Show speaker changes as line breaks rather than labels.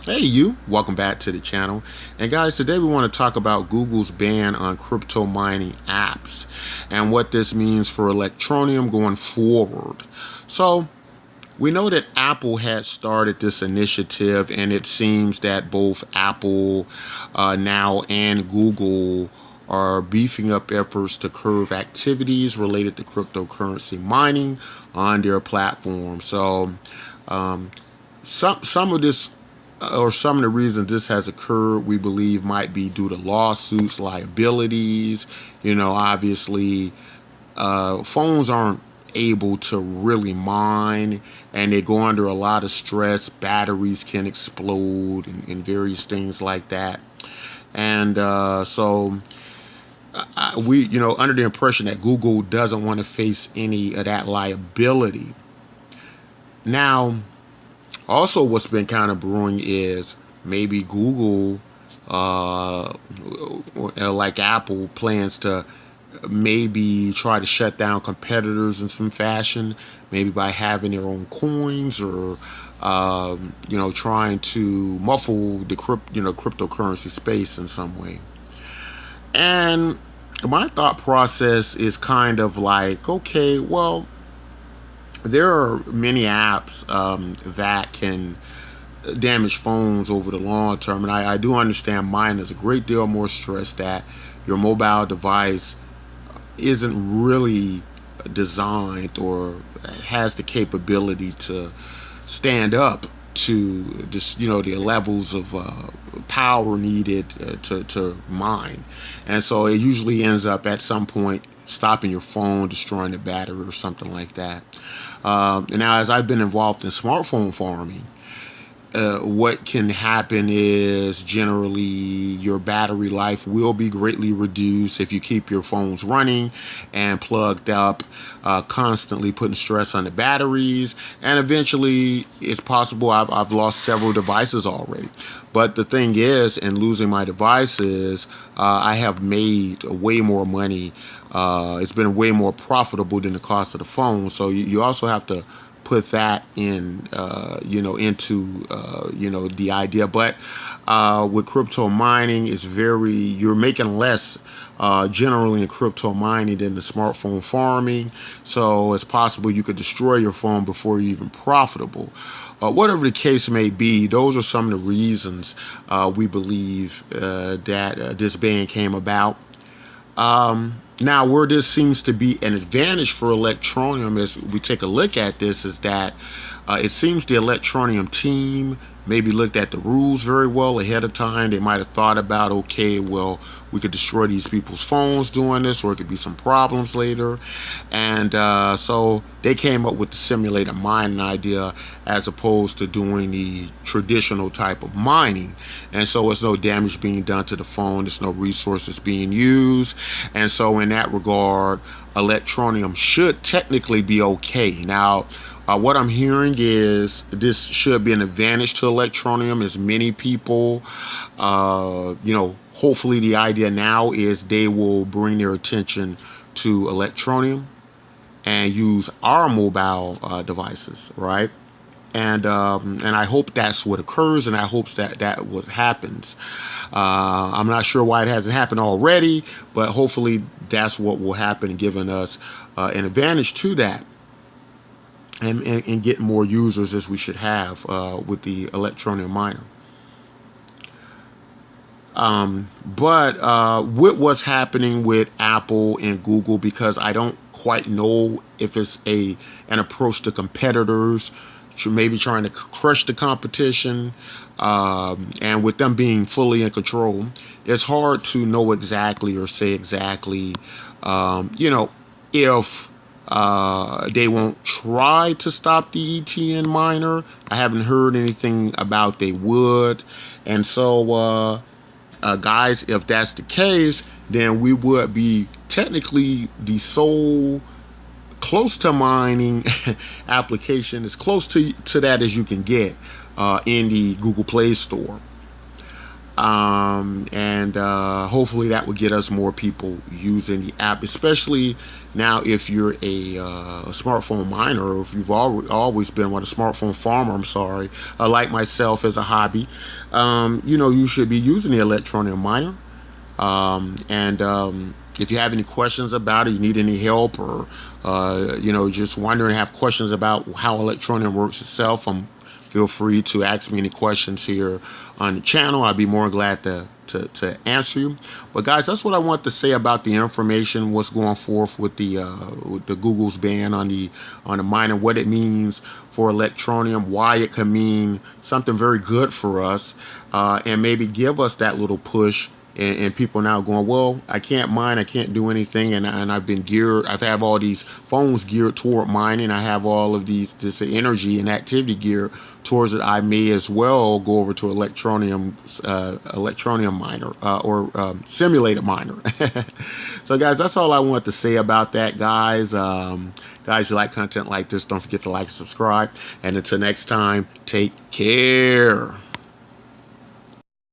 Hey you, welcome back to the channel. And guys, today we want to talk about Google's ban on crypto mining apps and what this means for Electroneum going forward. So, we know that Apple had started this initiative, and it seems that both Apple now and Google are beefing up efforts to curb activities related to cryptocurrency mining on their platform. So, um, some of this or some of the reasons this has occurred, we believe, might be due to lawsuits, liabilities. Obviously, phones aren't able to really mine, and they go under a lot of stress. Batteries can explode and various things like that. And we, under the impression that Google doesn't want to face any of that liability. Now, also, what's been kind of brewing is maybe Google, like Apple, plans to maybe try to shut down competitors in some fashion, maybe by having their own coins or, trying to muffle the cryptocurrency space in some way. And my thought process is kind of like, okay, well, there are many apps that can damage phones over the long term, and I do understand mine is a great deal more stress that your mobile device isn't really designed or has the capability to stand up to just the levels of power needed to mine, and so it usually ends up at some point stopping your phone, destroying the battery or something like that. And now, as I've been involved in smartphone farming, what can happen is generally your battery life will be greatly reduced if you keep your phones running and plugged up, constantly putting stress on the batteries. And eventually, it's possible I've lost several devices already. But the thing is, in losing my devices, I have made way more money. It's been way more profitable than the cost of the phone. So you also have to put that in, into, the idea. But with crypto mining, you're making less generally in crypto mining than the smartphone farming. So it's possible you could destroy your phone before you're even profitable. Whatever the case may be, those are some of the reasons we believe that this ban came about. Now, where this seems to be an advantage for Electroneum as we take a look at this is that it seems the Electroneum team maybe looked at the rules very well ahead of time. They might have thought about, okay, well, we could destroy these people's phones doing this, or it could be some problems later. And so they came up with the simulated mining idea as opposed to doing the traditional type of mining. And so it's no damage being done to the phone. There's no resources being used. And so in that regard, Electroneum should technically be okay. Now, what I'm hearing is this should be an advantage to Electroneum, as many people, hopefully the idea now is they will bring their attention to Electroneum and use our mobile devices, right? And I hope that's what occurs, and I hope that what happens. I'm not sure why it hasn't happened already, but hopefully that's what will happen, giving us an advantage to that. And get more users as we should have with the Electroneum miner. But with what's happening with Apple and Google, because I don't quite know if it's an approach to competitors, maybe trying to crush the competition, and with them being fully in control, it's hard to know exactly or say exactly, if they won't try to stop the ETN miner. I haven't heard anything about they would. And so, guys, if that's the case, then we would be technically the sole close to mining application, as close to that as you can get in the Google Play Store. And hopefully that will get us more people using the app, especially now if you're a smartphone miner, or if you've always been a smartphone farmer, I'm sorry, like myself as a hobby. You should be using the Electroneum miner. And if you have any questions about it, you need any help, or just wondering, have questions about how Electroneum works itself, feel free to ask me any questions here on the channel. I'd be more glad to answer you. But guys, that's what I want to say about the information, what's going forth with the Google's ban on the miner, what it means for Electroneum, why it can mean something very good for us, and maybe give us that little push. And people now going, well, I can't mine, I can't do anything, and I've had all these phones geared toward mining, I have all of this energy and activity geared towards it. I may as well go over to Electroneum miner, or simulated miner. So guys, that's all I want to say about that, guys. Guys, you like content like this, don't forget to like and subscribe. And until next time, take care.